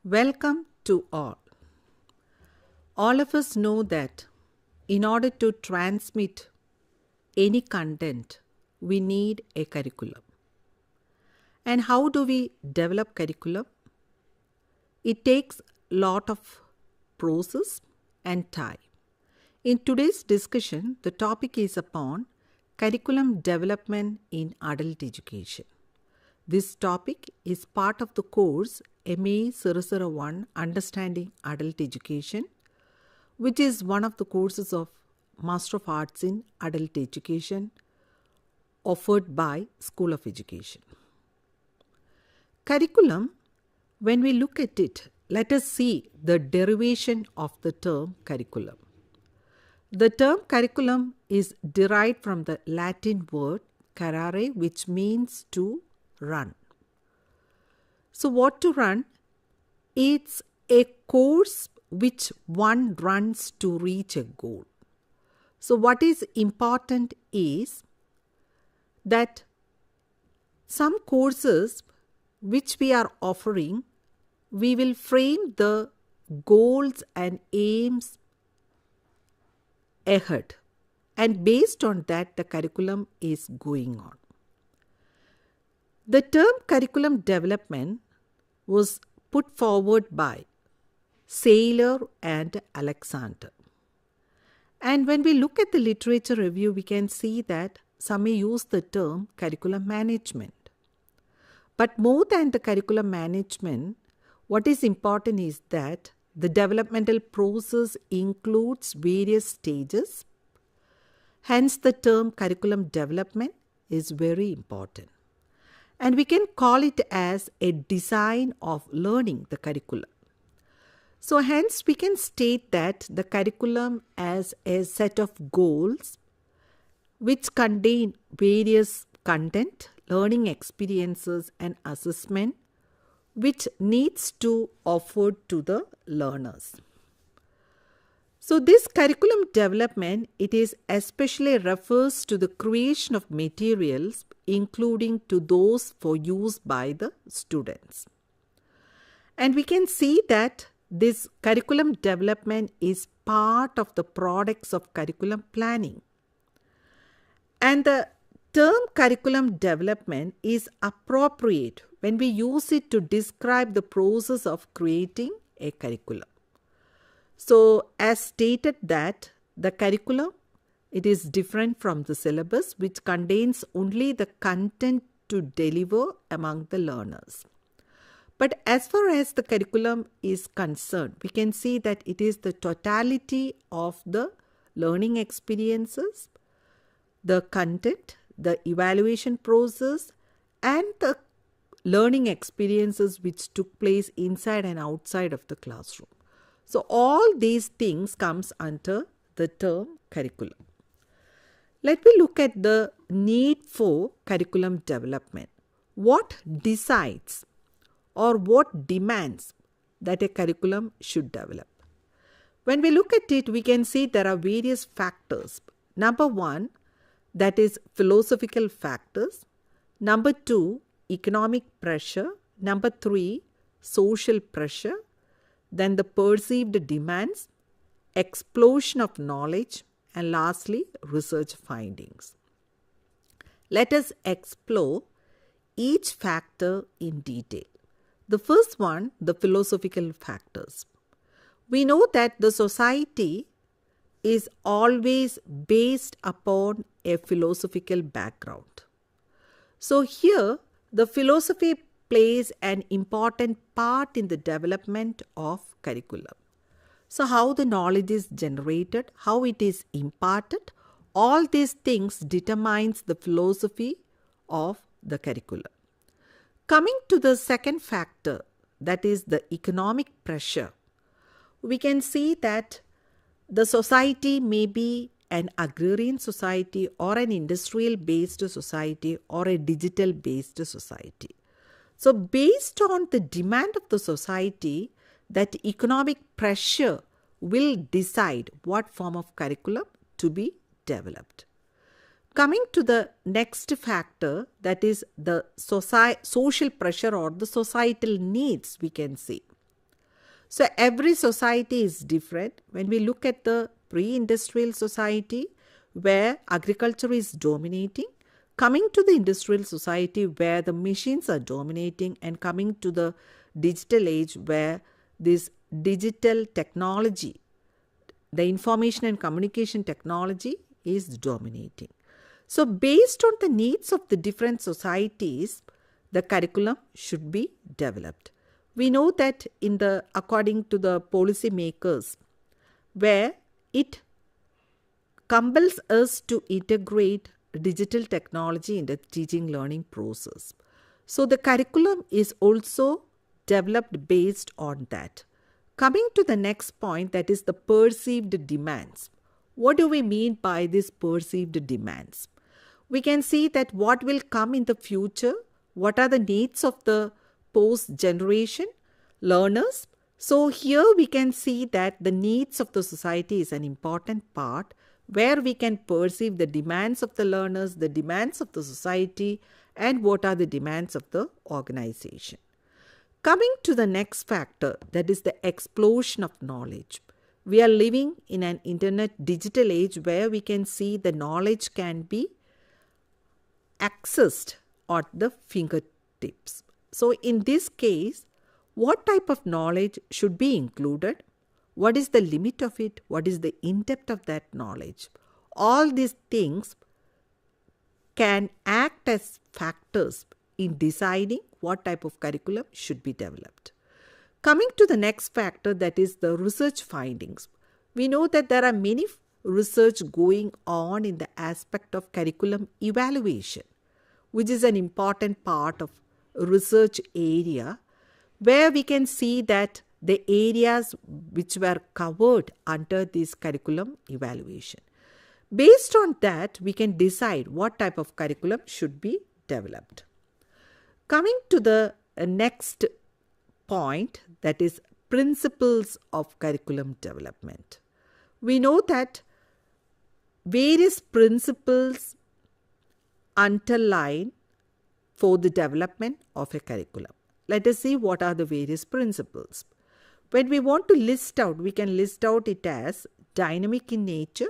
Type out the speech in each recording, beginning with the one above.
Welcome to all. All of us know that in order to transmit any content, we need a curriculum. And how do we develop curriculum? It takes a lot of process and time. In today's discussion, the topic is upon curriculum development in adult education. This topic is part of the course MAAE 001 Understanding Adult Education, which is one of the courses of Master of Arts in Adult Education offered by School of Education. Curriculum, when we look at it, let us see the derivation of the term curriculum. The term curriculum is derived from the Latin word carare, which means to run. So what to run? It's a course which one runs to reach a goal. So what is important is that some courses which we are offering, we will frame the goals and aims ahead, and based on that the curriculum is going on. The term curriculum development was put forward by Saylor and Alexander. And when we look at the literature review, we can see that some may use the term curriculum management. But more than the curriculum management, what is important is that the developmental process includes various stages. Hence, the term curriculum development is very important. And we can call it as a design of learning the curriculum. So hence we can state that the curriculum as a set of goals which contain various content, learning experiences and assessment which needs to offer to the learners. So this curriculum development, it is especially refers to the creation of materials including to those for use by the students. And we can see that this curriculum development is part of the products of curriculum planning. And the term curriculum development is appropriate when we use it to describe the process of creating a curriculum. So as stated that the curriculum, it is different from the syllabus which contains only the content to deliver among the learners. But as far as the curriculum is concerned, we can see that it is the totality of the learning experiences, the content, the evaluation process and the learning experiences which took place inside and outside of the classroom. So all these things comes under the term curriculum. Let me look at the need for curriculum development. What decides or what demands that a curriculum should develop? When we look at it, we can see there are various factors. Number one, that is philosophical factors. Number two, economic pressure. Number three, social pressure. Then the perceived demands, explosion of knowledge, and lastly, research findings. Let us explore each factor in detail. The first one, the philosophical factors. We know that the society is always based upon a philosophical background. So here, the philosophy plays an important part in the development of curriculum. So how the knowledge is generated, how it is imparted, all these things determines the philosophy of the curriculum. Coming to the second factor, that is the economic pressure, we can see that the society may be an agrarian society or an industrial based society or a digital based society. So based on the demand of the society, that economic pressure will decide what form of curriculum to be developed. Coming to the next factor, that is the social pressure or the societal needs, we can say. So every society is different. When we look at the pre-industrial society where agriculture is dominating, coming to the industrial society where the machines are dominating, and coming to the digital age where this digital technology, the information and communication technology is dominating. So based on the needs of the different societies, the curriculum should be developed. We know that according to the policy makers, where it compels us to integrate digital technology in the teaching learning process. So the curriculum is also developed based on that. Coming to the next point, that is the perceived demands. What do we mean by these perceived demands? We can see that what will come in the future, what are the needs of the post-generation learners. So here we can see that the needs of the society is an important part, where we can perceive the demands of the learners, the demands of the society, and what are the demands of the organization. Coming to the next factor, that is the explosion of knowledge. We are living in an internet digital age where we can see the knowledge can be accessed at the fingertips. So in this case, what type of knowledge should be included? What is the limit of it? What is the in-depth of that knowledge? All these things can act as factors in deciding what type of curriculum should be developed. Coming to the next factor, that is the research findings. We know that there are many research going on in the aspect of curriculum evaluation, which is an important part of research area, where we can see that the areas which were covered under this curriculum evaluation. Based on that, we can decide what type of curriculum should be developed. Coming to the next point, that is principles of curriculum development. We know that various principles underline for the development of a curriculum. Let us see what are the various principles. When we want to list out, we can list out it as dynamic in nature,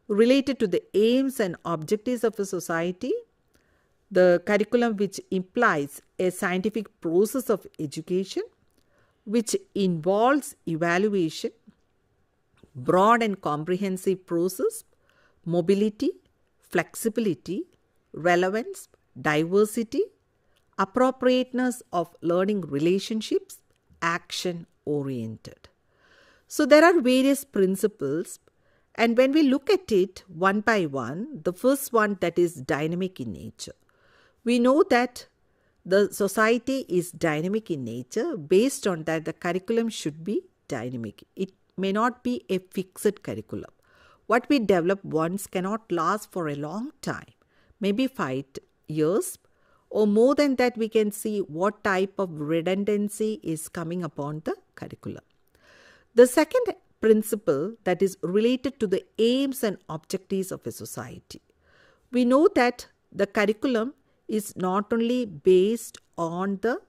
related to the aims and objectives of a society, the curriculum which implies a scientific process of education, which involves evaluation, broad and comprehensive process, mobility, flexibility, relevance, diversity, appropriateness of learning relationships, action oriented. So there are various principles, and when we look at it one by one, the first one, that is dynamic in nature. We know that the society is dynamic in nature. Based on that, the curriculum should be dynamic. It may not be a fixed curriculum. What we develop once cannot last for a long time, maybe 5 years, or more than that. We can see what type of redundancy is coming upon the curriculum. The second principle, that is related to the aims and objectives of a society. We know that the curriculum is not only based on the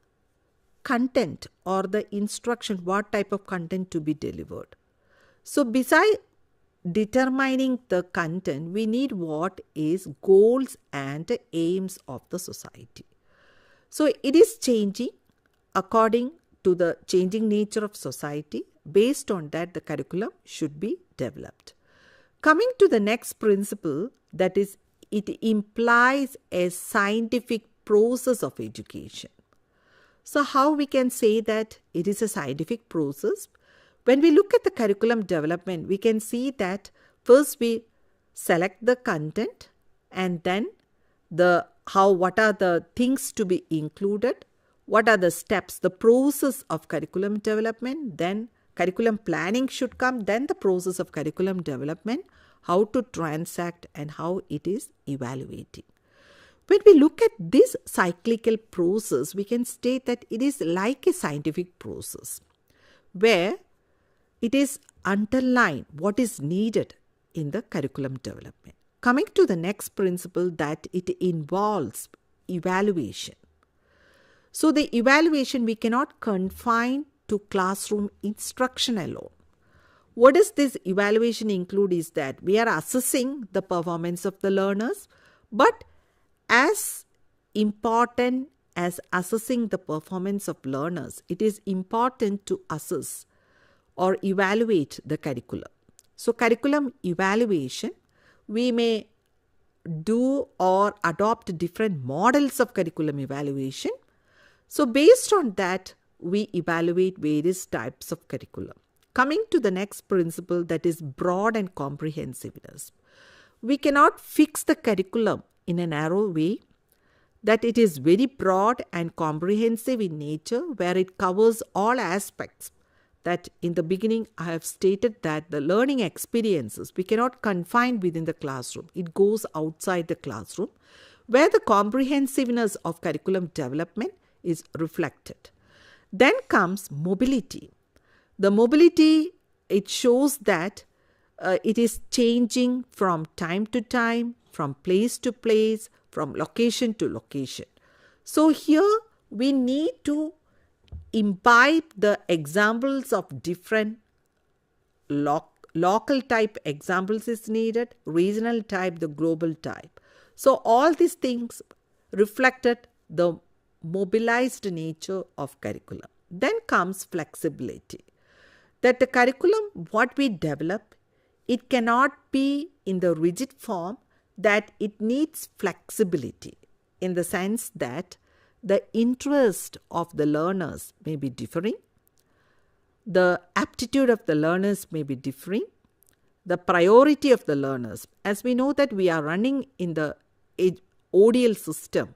content or the instruction, what type of content to be delivered. So besides determining the content, we need what is goals and aims of the society. So it is changing according to the changing nature of society. Based on that, the curriculum should be developed. Coming to the next principle, that is, it implies a scientific process of education. So how we can say that it is a scientific process? When we look at the curriculum development, we can see that first we select the content, and then what are the things to be included, what are the steps, the process of curriculum development, then curriculum planning should come, then the process of curriculum development, how to transact, and how it is evaluating. When we look at this cyclical process, we can state that it is like a scientific process where it is underlined what is needed in the curriculum development. Coming to the next principle, that it involves evaluation. So the evaluation we cannot confine to classroom instruction alone. What does this evaluation include is that we are assessing the performance of the learners, but as important as assessing the performance of learners, it is important to assess or evaluate the curriculum. So curriculum evaluation, we may do or adopt different models of curriculum evaluation. So based on that, we evaluate various types of curriculum. Coming to the next principle, that is broad and comprehensiveness. We cannot fix the curriculum in a narrow way, that it is very broad and comprehensive in nature, where it covers all aspects. That in the beginning I have stated that the learning experiences we cannot confine within the classroom. It goes outside the classroom, where the comprehensiveness of curriculum development is reflected. Then comes mobility. The mobility, it shows that it is changing from time to time, from place to place, from location to location. So here we need to imbibe the examples of different local type examples is needed, regional type, the global type. So all these things reflected the mobilized nature of curriculum. Then comes flexibility. That the curriculum, what we develop, it cannot be in the rigid form, that it needs flexibility in the sense that the interest of the learners may be differing, the aptitude of the learners may be differing, the priority of the learners. As we know that we are running in the ODL system,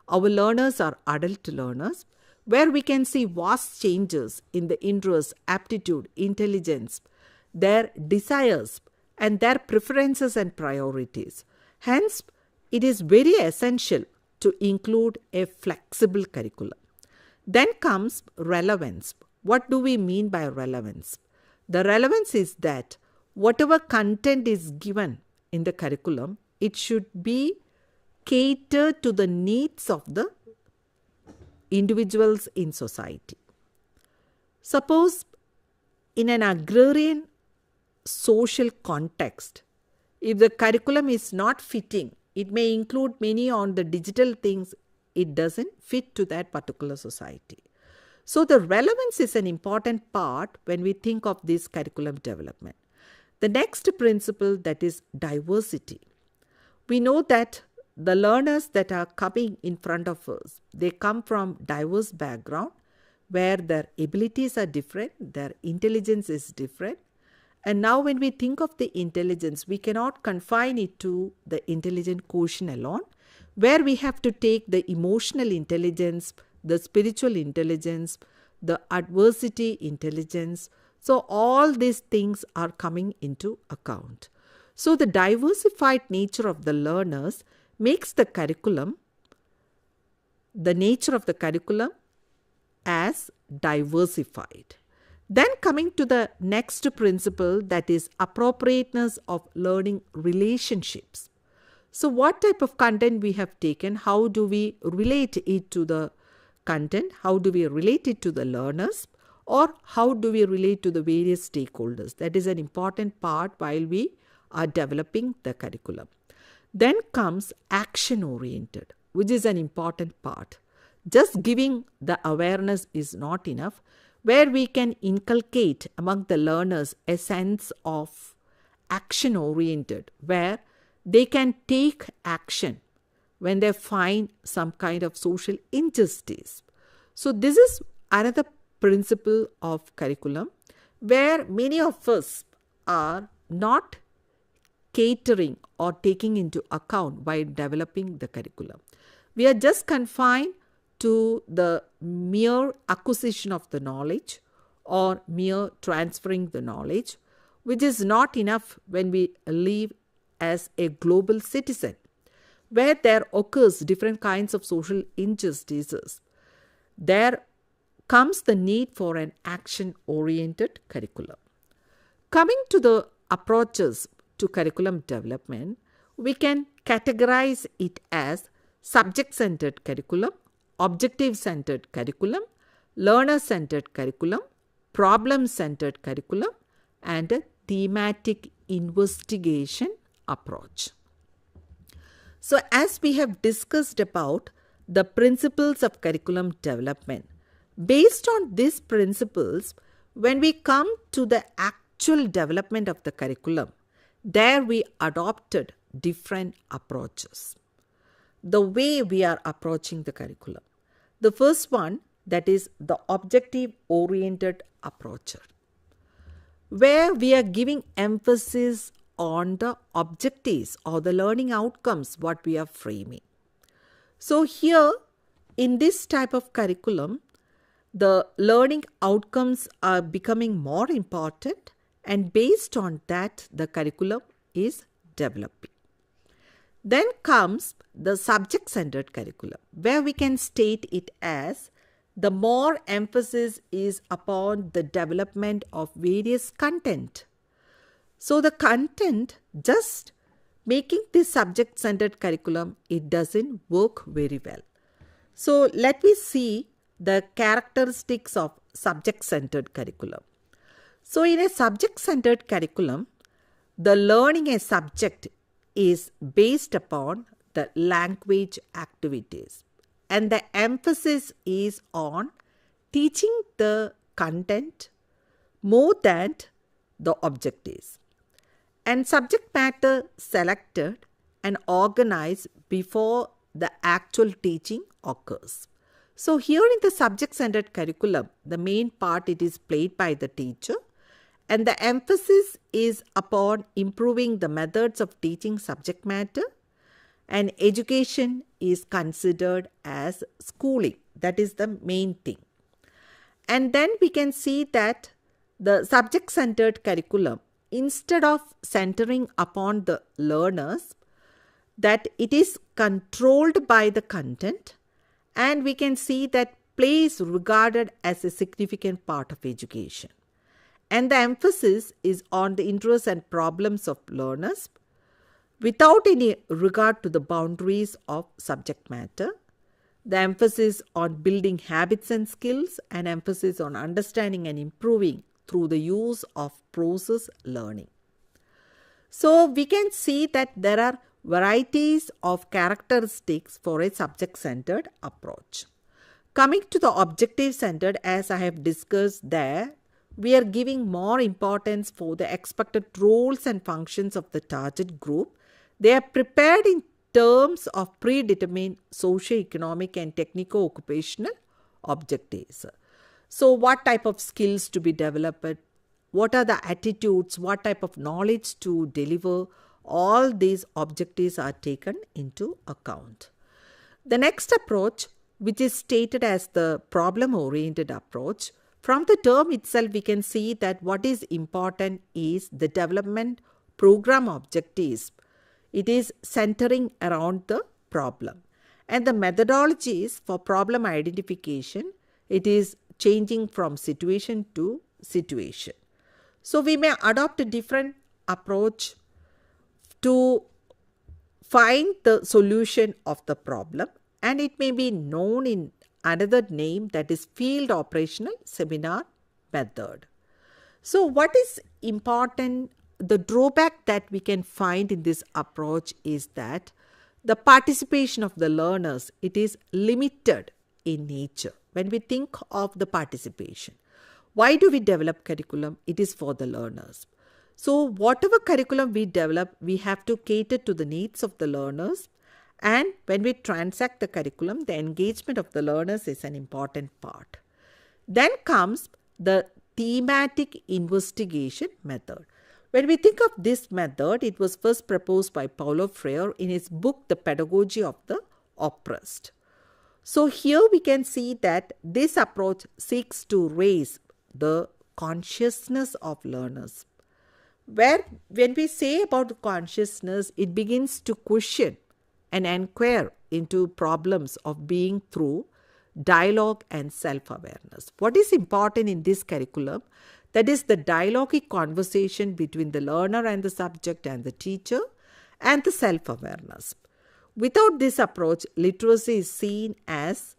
our learners are adult learners, where we can see vast changes in the interest, aptitude, intelligence, their desires and their preferences and priorities. Hence, it is very essential to include a flexible curriculum. Then comes relevance. What do we mean by relevance? The relevance is that whatever content is given in the curriculum, it should be catered to the needs of the individuals in society. Suppose in an agrarian social context, if the curriculum is not fitting, it may include many on the digital things, it doesn't fit to that particular society. So the relevance is an important part when we think of this curriculum development. The next principle, that is diversity. We know that the learners that are coming in front of us, they come from diverse background, where their abilities are different, their intelligence is different. And now when we think of the intelligence, we cannot confine it to the intelligent quotient alone, where we have to take the emotional intelligence, the spiritual intelligence, the adversity intelligence. So all these things are coming into account. So the diversified nature of the learners makes the curriculum, the nature of the curriculum as diversified. Then coming to the next principle, that is appropriateness of learning relationships. So what type of content we have taken, how do we relate it to the content, how do we relate it to the learners, or how do we relate to the various stakeholders? That is an important part while we are developing the curriculum. Then comes action-oriented, which is an important part. Just giving the awareness is not enough, where we can inculcate among the learners a sense of action-oriented, where they can take action when they find some kind of social injustice. So this is another principle of curriculum, where many of us are not catering or taking into account while developing the curriculum. We are just confined to the mere acquisition of the knowledge or mere transferring the knowledge, which is not enough when we live as a global citizen, where there occurs different kinds of social injustices. There comes the need for an action-oriented curriculum. Coming to the approaches to curriculum development, we can categorize it as subject-centered curriculum, objective-centered curriculum, learner-centered curriculum, problem-centered curriculum, and a thematic investigation approach. So, as we have discussed about the principles of curriculum development, based on these principles, when we come to the actual development of the curriculum, there we adopted different approaches. The way we are approaching the curriculum. The first one, that is the objective-oriented approach, where we are giving emphasis on the objectives or the learning outcomes what we are framing. So here, in this type of curriculum, the learning outcomes are becoming more important, and based on that, the curriculum is developing. Then comes the subject-centered curriculum, where we can state it as the more emphasis is upon the development of various content. So the content, just making this subject-centered curriculum, it doesn't work very well. So let me see the characteristics of subject-centered curriculum. So in a subject-centered curriculum, the learning a subject is based upon the language activities, and the emphasis is on teaching the content more than the objectives, and subject matter selected and organized before the actual teaching occurs. So here in the subject-centered curriculum, the main part it is played by the teacher, and the emphasis is upon improving the methods of teaching subject matter, and education is considered as schooling. That is the main thing. And then we can see that the subject-centered curriculum, instead of centering upon the learners, that it is controlled by the content, and we can see that play is regarded as a significant part of education. And the emphasis is on the interests and problems of learners without any regard to the boundaries of subject matter. The emphasis on building habits and skills, and emphasis on understanding and improving through the use of process learning. So we can see that there are varieties of characteristics for a subject-centered approach. Coming to the objective-centered, as I have discussed there, we are giving more importance for the expected roles and functions of the target group. They are prepared in terms of predetermined socio-economic and technico-occupational objectives. So what type of skills to be developed, what are the attitudes, what type of knowledge to deliver, all these objectives are taken into account. The next approach, which is stated as the problem-oriented approach, from the term itself we can see that what is important is the development program objectives. It is centering around the problem. And the methodologies for problem identification, it is changing from situation to situation. So we may adopt a different approach to find the solution of the problem, and it may be known in another name, that is field operational seminar method. So what is important, the drawback that we can find in this approach is that the participation of the learners, it is limited in nature. When we think of the participation, why do we develop curriculum? It is for the learners. So whatever curriculum we develop, we have to cater to the needs of the learners. And when we transact the curriculum, the engagement of the learners is an important part. Then comes the thematic investigation method. When we think of this method, it was first proposed by Paulo Freire in his book, The Pedagogy of the Oppressed. So here we can see that this approach seeks to raise the consciousness of learners. Where when we say about consciousness, it begins to question and inquire into problems of being through dialogue and self-awareness. What is important in this curriculum? That is the dialogic conversation between the learner and the subject and the teacher, and the self-awareness. Without this approach, literacy is seen as,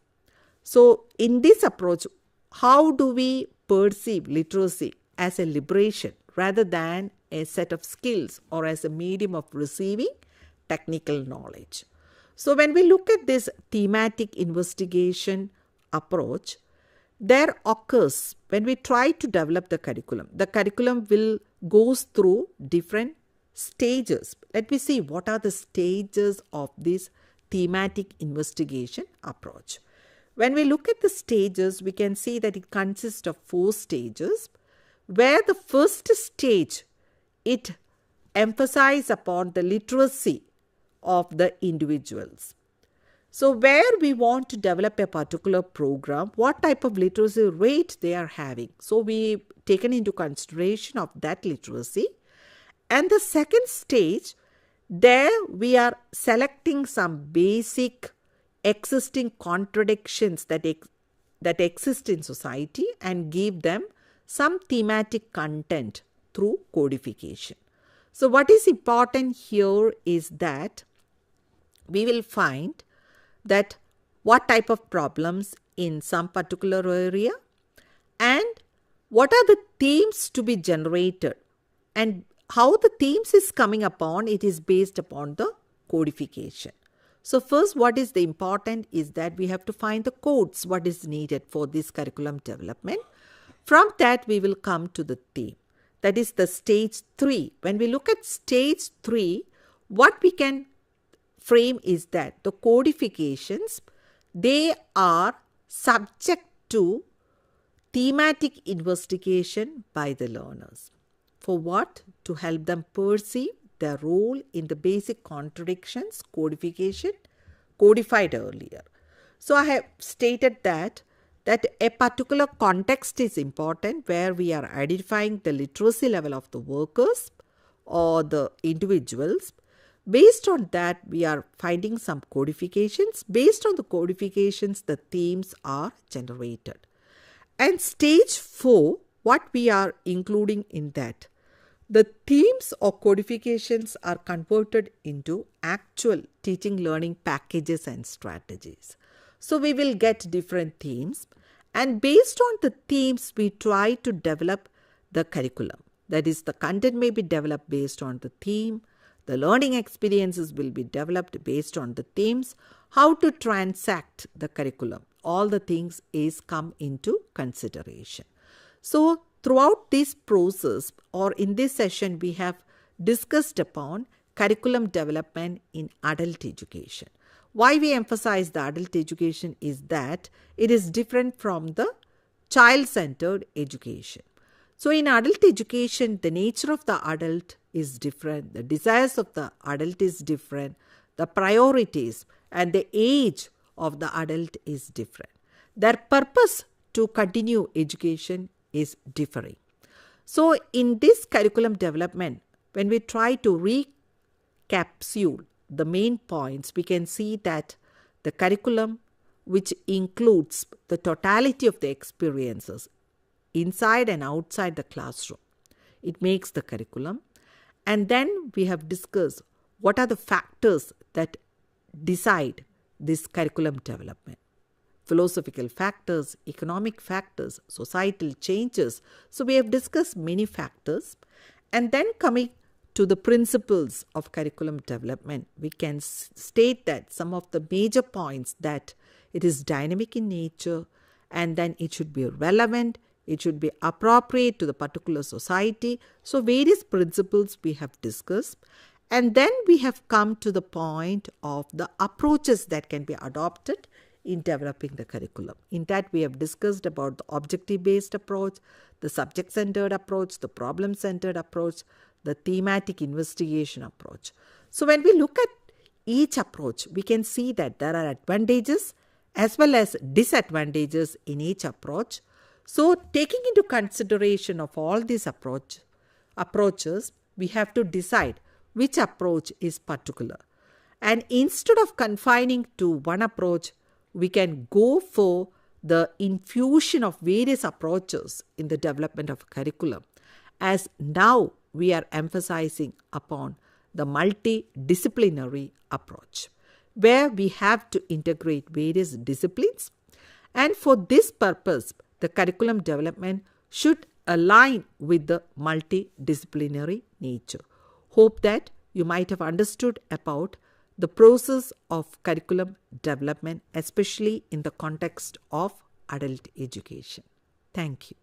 so in this approach, how do we perceive literacy as a liberation rather than a set of skills or as a medium of receiving technical knowledge. So when we look at this thematic investigation approach, there occurs when we try to develop the curriculum will goes through different stages. Let me see what are the stages of this thematic investigation approach. When we look at the stages, we can see that it consists of 4 stages, where the first stage, it emphasizes upon the literacy of the individuals. So where we want to develop a particular program, what type of literacy rate they are having. So we taken into consideration of that literacy. And the second stage, there we are selecting some basic existing contradictions that exist in society and give them some thematic content through codification. So what is important here is that we will find that what type of problems in some particular area and what are the themes to be generated, and how the themes is coming upon, it is based upon the codification. So first, what is the important is that we have to find the codes, what is needed for this curriculum development. From that, we will come to the theme. That is the stage 3. When we look at stage 3, what we can frame is that the codifications, they are subject to thematic investigation by the learners. For what? To help them perceive their role in the basic contradictions codified earlier. So I have stated that a particular context is important where we are identifying the literacy level of the workers or the individuals. Based on that, we are finding some codifications. Based on the codifications, the themes are generated. And stage 4, what we are including in that, the themes or codifications are converted into actual teaching learning packages and strategies. So we will get different themes, and based on the themes, we try to develop the curriculum. That is, the content may be developed based on the theme, the learning experiences will be developed based on the themes, how to transact the curriculum. All the things is come into consideration. So throughout this process or in this session, we have discussed upon curriculum development in adult education. Why we emphasize the adult education is that it is different from the child-centered education. So in adult education, the nature of the adult is different, the desires of the adult is different, the priorities and the age of the adult is different. Their purpose to continue education is differing. So in this curriculum development, when we try to recapsule the main points, we can see that the curriculum, which includes the totality of the experiences inside and outside the classroom, it makes the curriculum. And then we have discussed what are the factors that decide this curriculum development. Philosophical factors, economic factors, societal changes. So we have discussed many factors. And then coming to the principles of curriculum development, we can state that some of the major points that it is dynamic in nature, and then it should be relevant, it should be appropriate to the particular society. So various principles we have discussed. And then we have come to the point of the approaches that can be adopted in developing the curriculum. In that, we have discussed about the objective-based approach, the subject-centered approach, the problem-centered approach, the thematic investigation approach. So when we look at each approach, we can see that there are advantages as well as disadvantages in each approach. So taking into consideration of all these approaches, we have to decide which approach is particular. And instead of confining to one approach, we can go for the infusion of various approaches in the development of curriculum, as now we are emphasizing upon the multidisciplinary approach, where we have to integrate various disciplines. And for this purpose, the curriculum development should align with the multidisciplinary nature. Hope that you might have understood about the process of curriculum development, especially in the context of adult education. Thank you.